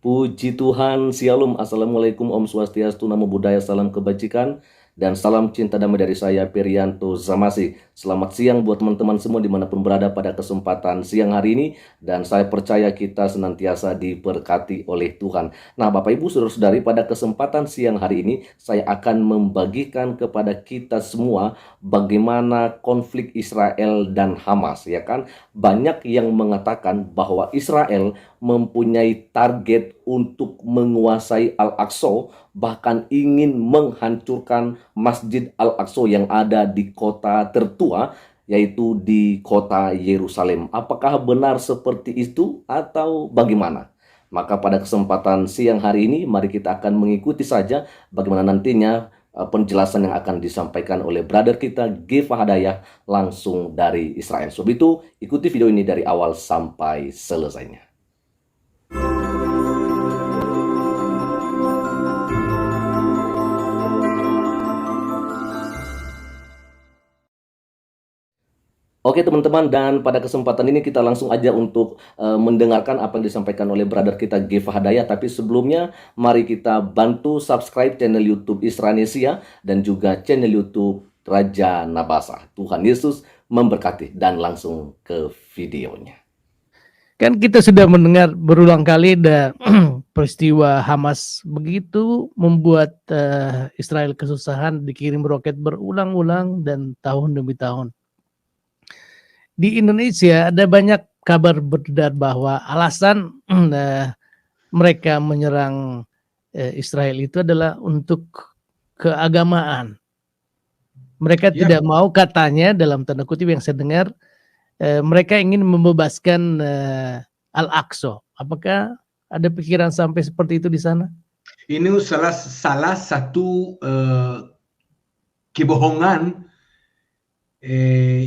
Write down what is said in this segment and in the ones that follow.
Puji Tuhan, Shalom, Assalamualaikum, Om Swastiastu, Namo Buddhaya, salam kebajikan, dan salam cinta damai dari saya, Perianto Zamasi. Selamat siang buat teman-teman semua dimanapun berada pada kesempatan siang hari ini, dan saya percaya kita senantiasa diberkati oleh Tuhan. Nah, Bapak Ibu Saudara-saudari, pada kesempatan siang hari ini, saya akan membagikan kepada kita semua bagaimana konflik Israel dan Hamas, ya kan? Banyak yang mengatakan bahwa Israel mempunyai target untuk menguasai Al-Aqsa, bahkan ingin menghancurkan Masjid Al-Aqsa yang ada di kota tertua, yaitu di kota Yerusalem. Apakah benar seperti itu atau bagaimana? Maka pada kesempatan siang hari ini, mari kita akan mengikuti saja bagaimana nantinya penjelasan yang akan disampaikan oleh brother kita, Giva Hadayah, langsung dari Israel. Sebab itu, ikuti video ini dari awal sampai selesainya. Oke teman-teman, dan pada kesempatan ini kita langsung aja untuk mendengarkan apa yang disampaikan oleh brother kita Giva Hadayah. Tapi sebelumnya mari kita bantu subscribe channel YouTube Isranesia dan juga channel YouTube Raja Nabasa. Tuhan Yesus memberkati, dan langsung ke videonya. Kan kita sudah mendengar berulang kali ada peristiwa Hamas begitu membuat Israel kesusahan, dikirim roket berulang-ulang dan tahun demi tahun. Di Indonesia ada banyak kabar beredar bahwa alasan mereka menyerang Israel itu adalah untuk keagamaan. Mereka tidak mau, katanya dalam tanda kutip yang saya dengar, mereka ingin membebaskan Al-Aqsa. Apakah ada pikiran sampai seperti itu di sana? Ini salah satu kebohongan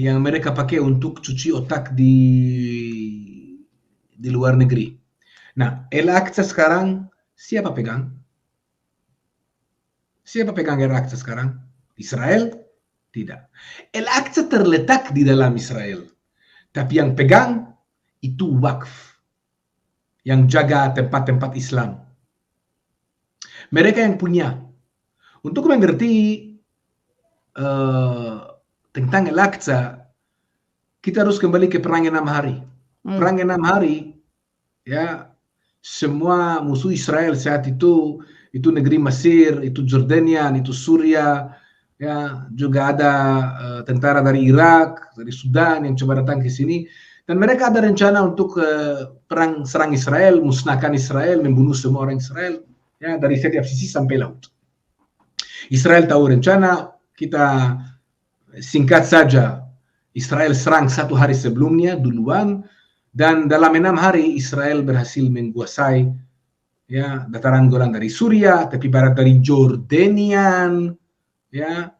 yang mereka pakai untuk cuci otak di luar negeri. Nah, Al-Aqsa sekarang siapa pegang? Siapa pegang Al-Aqsa sekarang? Israel? Tidak. Al-Aqsa terletak di dalam Israel. Tapi yang pegang itu Waqf, yang jaga tempat-tempat Islam. Mereka yang punya. Untuk mengerti tentang Al-Aqsa, kita harus kembali ke Perang 6 hari. Perang 6 hari, ya, semua musuh Israel saat itu negeri Mesir, itu Jordania, itu Suria, ya, juga ada tentara dari Irak, dari Sudan yang coba datang ke sini, dan mereka ada rencana untuk perang serang Israel, musnahkan Israel, membunuh semua orang Israel, ya, dari setiap sisi sampai laut. Israel tahu rencana, kita singkat saja, Israel serang 1 hari sebelumnya duluan, dan dalam 6 hari Israel berhasil menguasai, ya, dataran Golan dari Suria, tepi barat dari Jordanian, ya,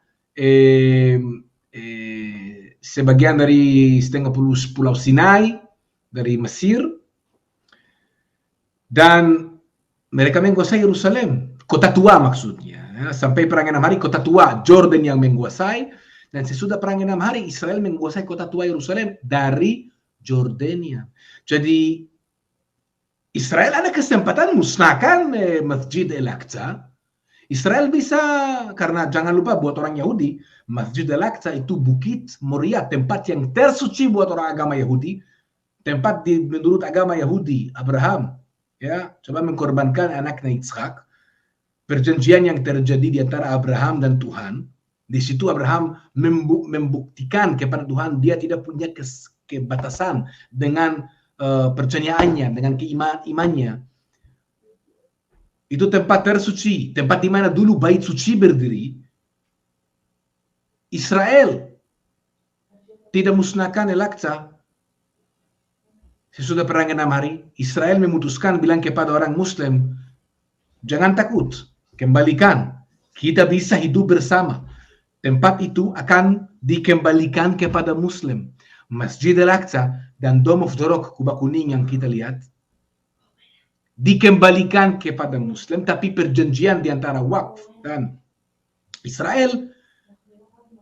sebagian dari setengah pulau Sinai dari Mesir, dan mereka menguasai Yerusalem, kota tua maksudnya, ya, sampai perang 6 hari kota tua Jordan yang menguasai, dan sesudah perang 6 hari Israel menguasai kota tua Yerusalem dari Jordania. Jadi Israel ada kesempatan musnahkan Masjid Al-Aqsa. Israel bisa, karena jangan lupa buat orang Yahudi, Masjid Al-Aqsa itu Bukit Moriah, tempat yang tersuci buat orang agama Yahudi, tempat menurut agama Yahudi, Abraham, ya, coba mengorbankan anaknya Ishak, perjanjian yang terjadi di antara Abraham dan Tuhan. Di situ Abraham membuktikan kepada Tuhan dia tidak punya kebatasan dengan percayaannya, dengan imannya. Itu tempat tersuci, tempat di mana dulu bait suci berdiri. Israel tidak musnahkan Al-Aqsa. Sesudah perang 6 hari, Israel memutuskan bilang kepada orang Muslim, jangan takut, kembalikan, kita bisa hidup bersama. Tempat itu akan dikembalikan kepada Muslim. Masjid Al-Aqsa dan Dome of the Rock, kubah kuning yang kita lihat, dikembalikan kepada Muslim, tapi perjanjian di antara Waqf dan Israel,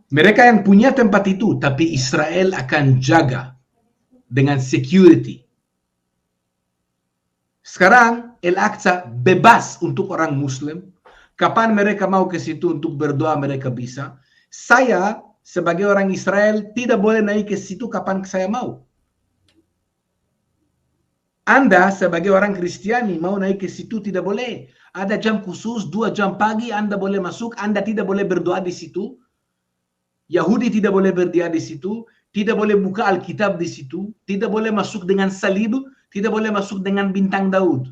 mereka yang punya tempat itu, tapi Israel akan jaga dengan security. Sekarang Al-Aqsa bebas untuk orang Muslim. Kapan mereka mau ke situ untuk berdoa mereka bisa. Saya sebagai orang Israel tidak boleh naik ke situ kapan saya mau. Anda sebagai orang Kristiani mau naik ke situ tidak boleh. Ada jam khusus 2 jam pagi Anda boleh masuk. Anda tidak boleh berdoa di situ. Yahudi tidak boleh berdoa di situ. Tidak boleh buka Alkitab di situ. Tidak boleh masuk dengan salib. Tidak boleh masuk dengan bintang Daud.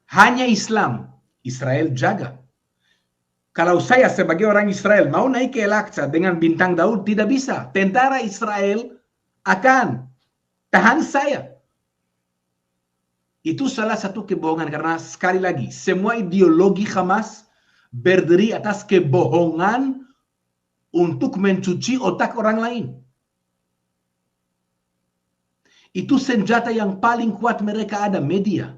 Hanya Islam. Israel jaga. Kalau saya sebagai orang Israel mau naik ke Al-Aqsa dengan bintang Daud, tidak bisa. Tentara Israel akan tahan saya. Itu salah satu kebohongan karena sekali lagi semua ideologi Hamas berdiri atas kebohongan untuk mencuci otak orang lain. Itu senjata yang paling kuat mereka ada, media.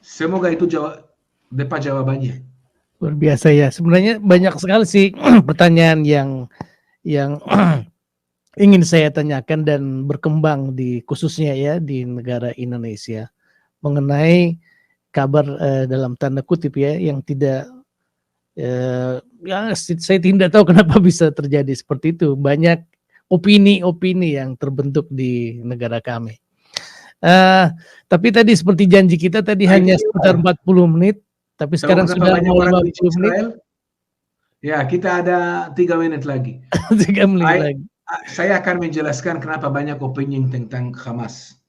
Semoga itu jawabannya. Luar biasa ya. Sebenarnya banyak sekali sih pertanyaan yang ingin saya tanyakan dan berkembang di khususnya ya di negara Indonesia mengenai kabar dalam tanda kutip ya yang tidak ya saya tidak tahu kenapa bisa terjadi seperti itu. Banyak opini-opini yang terbentuk di negara kami. Tapi tadi seperti janji kita tadi hanya sekitar 40 menit, tapi sekarang sudah mau 50 menit. Ya, kita ada 3 menit lagi. 3 menit lagi. Saya akan menjelaskan kenapa banyak opini tentang Hamas.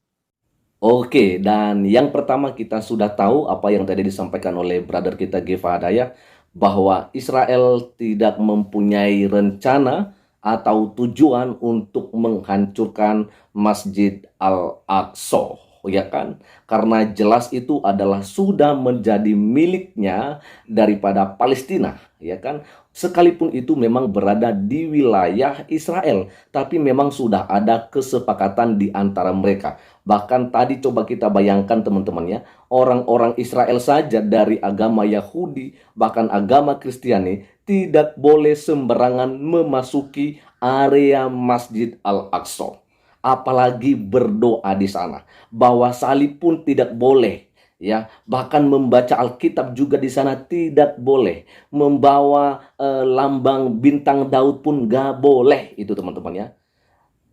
Oke, dan yang pertama kita sudah tahu apa yang tadi disampaikan oleh brother kita Giva Hadaya, bahwa Israel tidak mempunyai rencana atau tujuan untuk menghancurkan Masjid Al-Aqsa, ya kan? Karena jelas itu adalah sudah menjadi miliknya daripada Palestina, ya kan? Sekalipun itu memang berada di wilayah Israel, tapi memang sudah ada kesepakatan di antara mereka. Bahkan tadi coba kita bayangkan teman-teman ya, orang-orang Israel saja dari agama Yahudi, bahkan agama Kristiani, tidak boleh sembarangan memasuki area Masjid Al-Aqsa. Apalagi berdoa di sana. Bawa salib pun tidak boleh. Ya, bahkan membaca Alkitab juga di sana tidak boleh. Membawa lambang bintang Daud pun gak boleh itu teman-teman ya.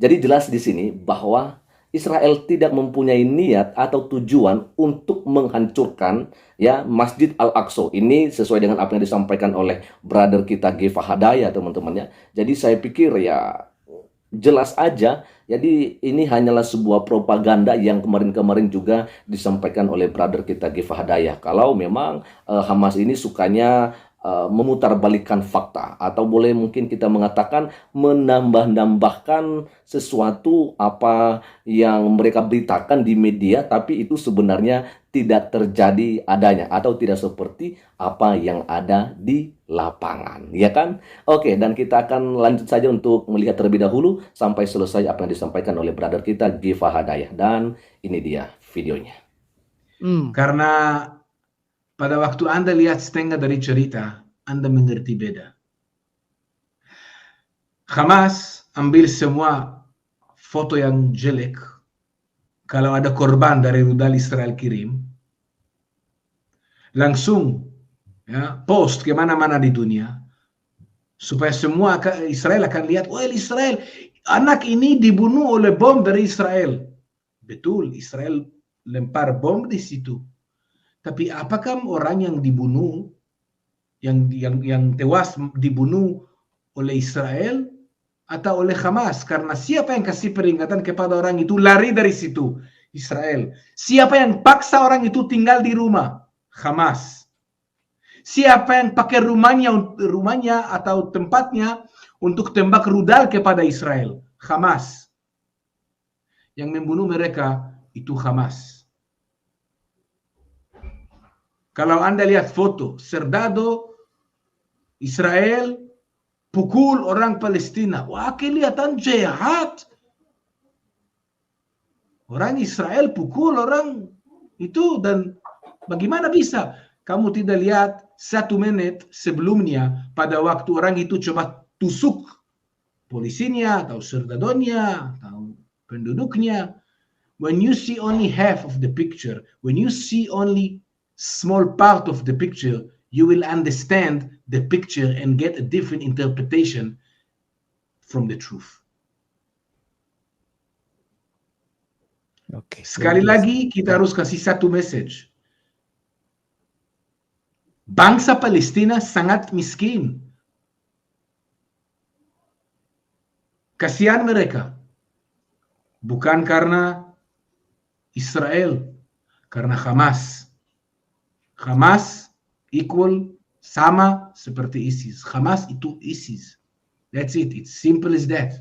Jadi jelas di sini bahwa Israel tidak mempunyai niat atau tujuan untuk menghancurkan ya Masjid Al-Aqsa. Ini sesuai dengan apa yang disampaikan oleh brother kita Giva Hadaya teman-teman ya. Jadi saya pikir ya jelas aja. Jadi ini hanyalah sebuah propaganda yang kemarin-kemarin juga disampaikan oleh brother kita Giva Hadaya. Kalau memang Hamas ini sukanya memutarbalikkan fakta, atau boleh mungkin kita mengatakan menambah-nambahkan sesuatu apa yang mereka beritakan di media, tapi itu sebenarnya tidak terjadi adanya atau tidak seperti apa yang ada di lapangan, ya kan? Oke, dan kita akan lanjut saja untuk melihat terlebih dahulu sampai selesai apa yang disampaikan oleh brother kita Giva Hadaya, dan ini dia videonya. Karena pada waktu Anda lihat setengah dari cerita, Anda mengerti beda. Hamas ambil semua foto yang jelek. Kalau ada korban dari rudal Israel kirim, langsung ya, post kemana-mana di dunia, supaya semua Israel akan lihat, oh Israel, anak ini dibunuh oleh bom dari Israel. Betul, Israel lempar bom di situ. Tapi apakah orang yang dibunuh, yang tewas dibunuh oleh Israel atau oleh Hamas? Karena siapa yang kasih peringatan kepada orang itu lari dari situ? Israel. Siapa yang paksa orang itu tinggal di rumah? Hamas. Siapa yang pakai rumahnya atau tempatnya untuk tembak rudal kepada Israel? Hamas. Yang membunuh mereka itu Hamas. Kalau Anda lihat foto, serdado Israel pukul orang Palestina. Wah, kelihatan jahat. Orang Israel pukul orang itu, dan bagaimana bisa? Kamu tidak lihat 1 menit sebelumnya pada waktu orang itu coba tusuk polisinya atau serdadonya atau penduduknya. When you see only half of the picture, when you see only small part of the picture, you will understand the picture and get a different interpretation from the truth. Oke. Sekali lagi kita harus kasih satu message. Bangsa Palestina sangat miskin. Kasihan mereka. Bukan karena Israel, karena Hamas. Hamas equal sama seperti ISIS. Hamas itu ISIS. That's it. It's simple as that.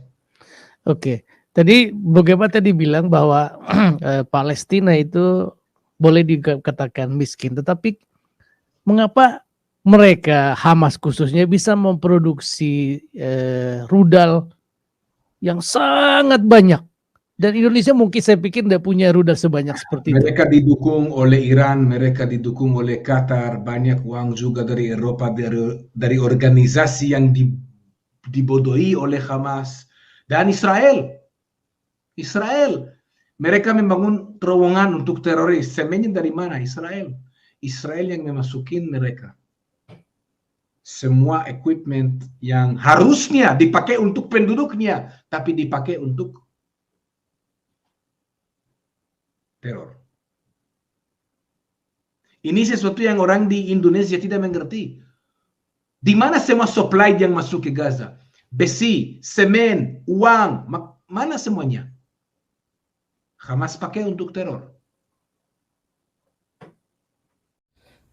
Oke. Tadi bagaimana tadi bilang bahwa Palestina itu boleh dikatakan miskin, tetapi mengapa mereka Hamas khususnya bisa memproduksi rudal yang sangat banyak? Dan Indonesia mungkin saya pikir tidak punya rudal sebanyak seperti itu. Mereka didukung oleh Iran, mereka didukung oleh Qatar, banyak uang juga dari Eropa, dari organisasi yang dibodohi oleh Hamas. Dan Israel, mereka membangun terowongan untuk teroris. Semennya dari mana? Israel yang memasukin mereka. Semua equipment yang harusnya dipakai untuk penduduknya, tapi dipakai untuk teror. Ini sesuatu yang orang di Indonesia tidak mengerti. Di mana semua supply yang masuk ke Gaza? Besi, semen, uang, mana semuanya? Hamas pakai untuk teror.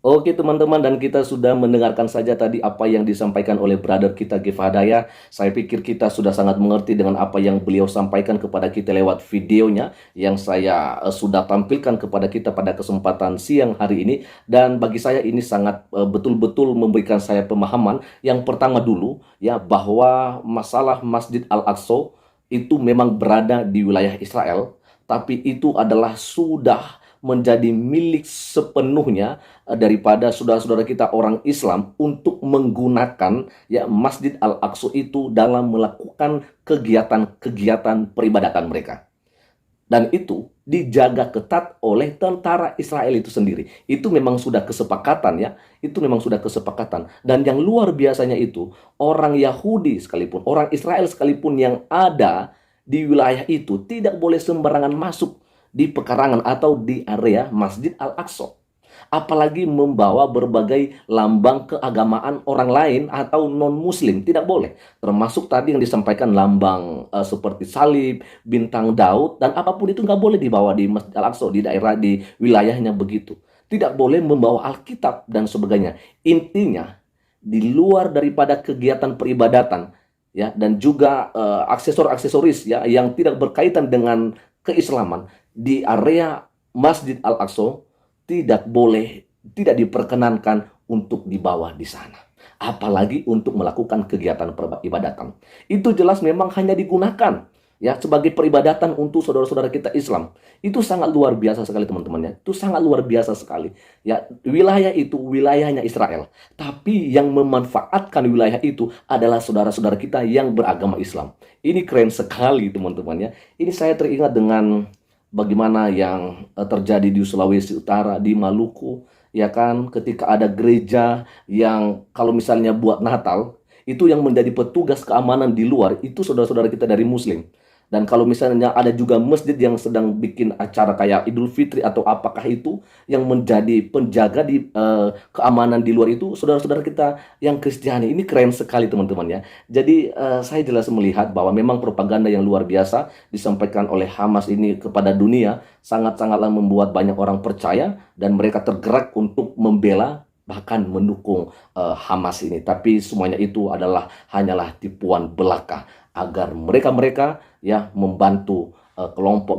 Oke teman-teman, dan kita sudah mendengarkan saja tadi apa yang disampaikan oleh brother kita Gifhadaya. Saya pikir kita sudah sangat mengerti dengan apa yang beliau sampaikan kepada kita lewat videonya yang saya sudah tampilkan kepada kita pada kesempatan siang hari ini. Dan bagi saya ini sangat betul-betul memberikan saya pemahaman. Yang pertama dulu ya, bahwa masalah Masjid Al-Aqsa itu memang berada di wilayah Israel, tapi itu adalah sudah menjadi milik sepenuhnya daripada saudara-saudara kita orang Islam untuk menggunakan ya Masjid Al-Aqsa itu dalam melakukan kegiatan-kegiatan peribadatan mereka. Dan itu dijaga ketat oleh tentara Israel itu sendiri. Itu memang sudah kesepakatan ya. Itu memang sudah kesepakatan. Dan yang luar biasanya itu, orang Yahudi sekalipun, orang Israel sekalipun yang ada di wilayah itu tidak boleh sembarangan masuk di pekarangan atau di area Masjid Al-Aqsa. Apalagi membawa berbagai lambang keagamaan orang lain atau non-muslim, tidak boleh. Termasuk tadi yang disampaikan lambang seperti salib, bintang Daud, dan apapun itu nggak boleh dibawa di Masjid Al-Aqsa, di daerah, di wilayahnya begitu. Tidak boleh membawa Alkitab dan sebagainya. Intinya, di luar daripada kegiatan peribadatan, ya, dan juga aksesor-aksesoris ya, yang tidak berkaitan dengan keislaman, di area Masjid Al-Aqsa tidak diperkenankan untuk dibawa di sana. Apalagi untuk melakukan kegiatan peribadatan. Itu jelas memang hanya digunakan ya sebagai peribadatan untuk saudara-saudara kita Islam. Itu sangat luar biasa sekali teman-teman ya. Itu sangat luar biasa sekali. Ya, wilayah itu wilayahnya Israel. Tapi yang memanfaatkan wilayah itu adalah saudara-saudara kita yang beragama Islam. Ini keren sekali teman-teman ya. Ini saya teringat dengan bagaimana yang terjadi di Sulawesi Utara, di Maluku, ya kan, ketika ada gereja yang kalau misalnya buat Natal, itu yang menjadi petugas keamanan di luar, itu saudara-saudara kita dari Muslim. Dan kalau misalnya ada juga masjid yang sedang bikin acara kayak Idul Fitri atau apakah itu yang menjadi penjaga di keamanan di luar itu saudara-saudara kita yang Kristiani. Ini keren sekali teman-teman ya. Jadi saya jelas melihat bahwa memang propaganda yang luar biasa disampaikan oleh Hamas ini kepada dunia sangat-sangatlah membuat banyak orang percaya dan mereka tergerak untuk membela bahkan mendukung Hamas ini. Tapi semuanya itu hanyalah tipuan belaka agar mereka ya membantu kelompok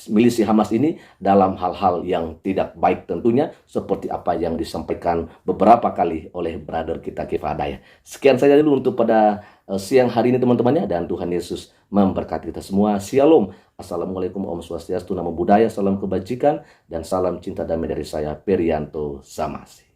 milisi Hamas ini dalam hal-hal yang tidak baik tentunya, seperti apa yang disampaikan beberapa kali oleh brother kita Gifhadaya. Sekian saja dulu untuk pada siang hari ini teman-temannya, dan Tuhan Yesus memberkati kita semua. Shalom. Assalamualaikum, Om Swastiastu, Namo Buddhaya, salam kebajikan, dan salam cinta damai dari saya Perianto Zamasi.